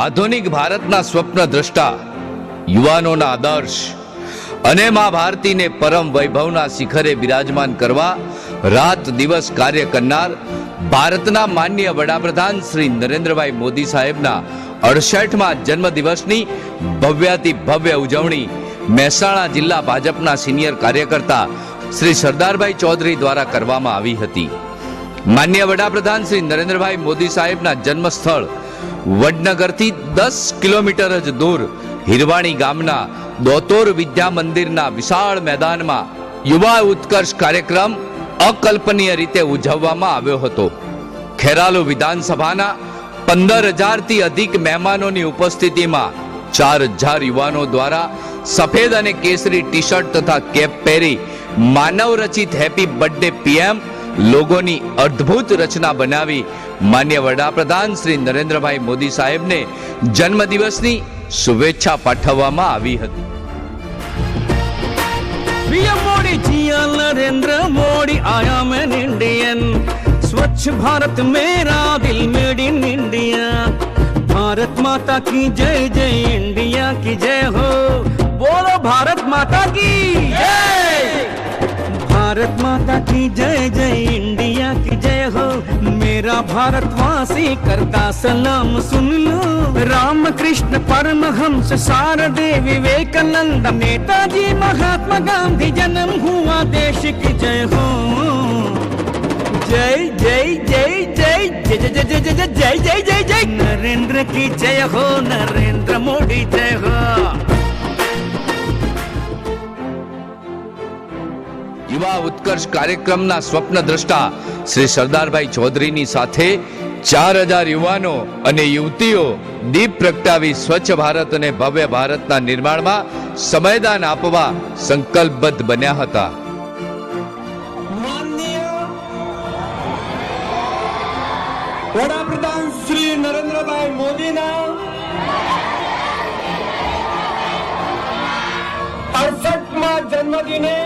આધુનિક ભારતના સ્વપ્ન દ્રષ્ટા, યુવાનોના આદર્શ અને મા ભારતીને પરમ વૈભવના શિખરે બિરાજમાન કરવા રાત દિવસ કાર્ય કરનાર ભારતના માનનીય વડાપ્રધાન શ્રી નરેન્દ્રભાઈ મોદી સાહેબના 68મા જન્મદિવસની ભવ્યાતિ ભવ્ય ઉજવણી મહેસાણા જિલ્લા ભાજપના સિનિયર કાર્યકર્તા શ્રી સરદારભાઈ ચૌધરી દ્વારા કરવામાં આવી હતી. માનનીય વડાપ્રધાન શ્રી નરેન્દ્રભાઈ મોદી સાહેબના જન્મસ્થળ વડનગરથી 10 કિલોમીટર જ દૂર હિરવાણી ગામના દોતોર વિદ્યા મંદિરના વિશાળ મેદાનમાં યુવા ઉત્કર્ષ કાર્યક્રમ અકલ્પનીય રીતે ઉજવવામાં આવ્યો હતો. ખેરાલુ વિધાનસભાના 15,000થી અધિક મહેમાનોની ઉપસ્થિતિમાં 4,000 યુવાનો દ્વારા સફેદ અને કેસરી ટી શર્ટ તથા કેપ પહેરી માનવ રચિત હેપી બર્થડે પીએમ લોગોની અદ્ભુત રચના બનાવી માન્ય વડાપ્રધાન શ્રી નરેન્દ્રભાઈ મોદી સાહેબને જન્મદિવસની શુભેચ્છા પાઠવવામાં આવી હતી. पीएम मोदी जिया नरेंद्र मोदी आया मैं इंडियन स्वच्छ भारत मेरा दिल मेड इन इंडिया भारत माता की जय जय इंडिया की जय हो बोलो भारत माता की जय भारत माता की जय जय इंडिया की जय हो मेरा भारतवासी करता सलाम सुन लो राम कृष्ण परमहंस शारदे विवेकानंद नेताजी महात्मा गांधी जन्म हुआ देश की जय हो जय जय जय जय जय जय जय जय जय जय जय जय जय नरेंद्र की जय हो नरेंद्र मोदी जय हो. યુવા ઉત્કર્ષ કાર્યક્રમના સ્વપ્ન દ્રષ્ટા શ્રી સરદારભાઈ ચૌધરીની સાથે 4,000 યુવાનો અને યુવતીઓ દીપ પ્રગટાવી સ્વચ્છ ભારત અને ભવ્ય ભારતના નિર્માણમાં સમયદાન આપવા સંકલ્પબદ્ધ બન્યા હતા. માનનીય વડાપ્રધાન શ્રી નરેન્દ્રભાઈ મોદીના 68મા જન્મદિને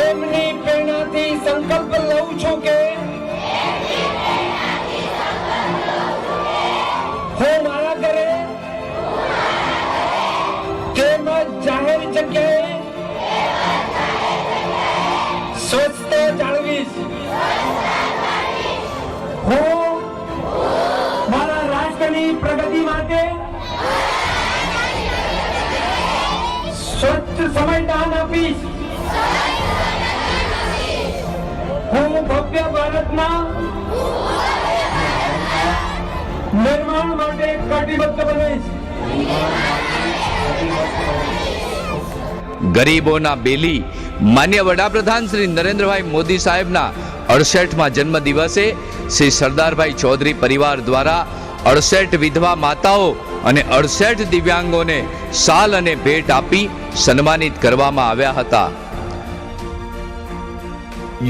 એમની પ્રેરણાથી સંકલ્પ લઉં છું કે હું મારા ઘરે તેમજ જાહેર જગ્યાએ સ્વચ્છતા જાળવીશ. હું મારા રાષ્ટ્રની પ્રગતિ માટે સ્વચ્છ સમયદાન આપીશ. હું ભવ્ય ભારતના નિર્માણ માટે કટિબદ્ધ બનીશ. ગરીબોના બેલી માન્ય વડાપ્રધાન શ્રી નરેન્દ્રભાઈ મોદી સાહેબના 68મા જન્મ દિવસે શ્રી સરદારભાઈ ચૌધરી પરિવાર દ્વારા 68 વિધવા માતાઓ અને 68 દિવ્યાંગોને શાલ અને ભેટ આપી સન્માનિત કરવામાં આવ્યા હતા.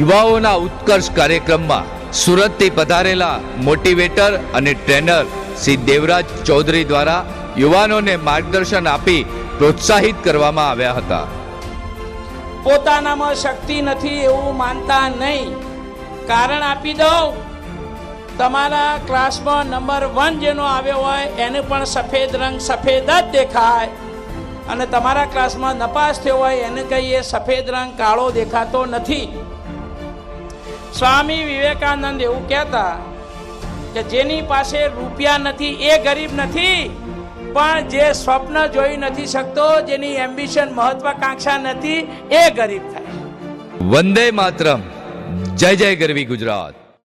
યુવાઓના ઉત્કર્ષ કાર્યક્રમમાં સુરતથી પધારેલા મોટિવેટર અને ટ્રેનર શ્રી દેવરાજ ચૌધરી દ્વારા યુવાનોને માર્ગદર્શન આપી પ્રોત્સાહિત કરવામાં આવ્યા હતા. પોતાનામાં શક્તિ નથી એવું માનતા નહીં. કારણ આપી દઉં, તમારા ક્લાસમાં નંબર 1 જેનો આવ્યો હોય એને પણ સફેદ રંગ સફેદ જ દેખાય અને તમારા ક્લાસમાં નપાસ થયો હોય એને કહીએ સફેદ રંગ કાળો દેખાતો નથી. સ્વામી વિવેકાનંદ એવું કહેતા કે જેની પાસે રૂપિયા નથી એ ગરીબ નથી, પણ જે સ્વપ્ન જોઈ નથી શકતો, જેની એમ્બિશન મહત્વાકાંક્ષા નથી એ ગરીબ થાય. વંદે માતરમ. જય જય ગરવી ગુજરાત.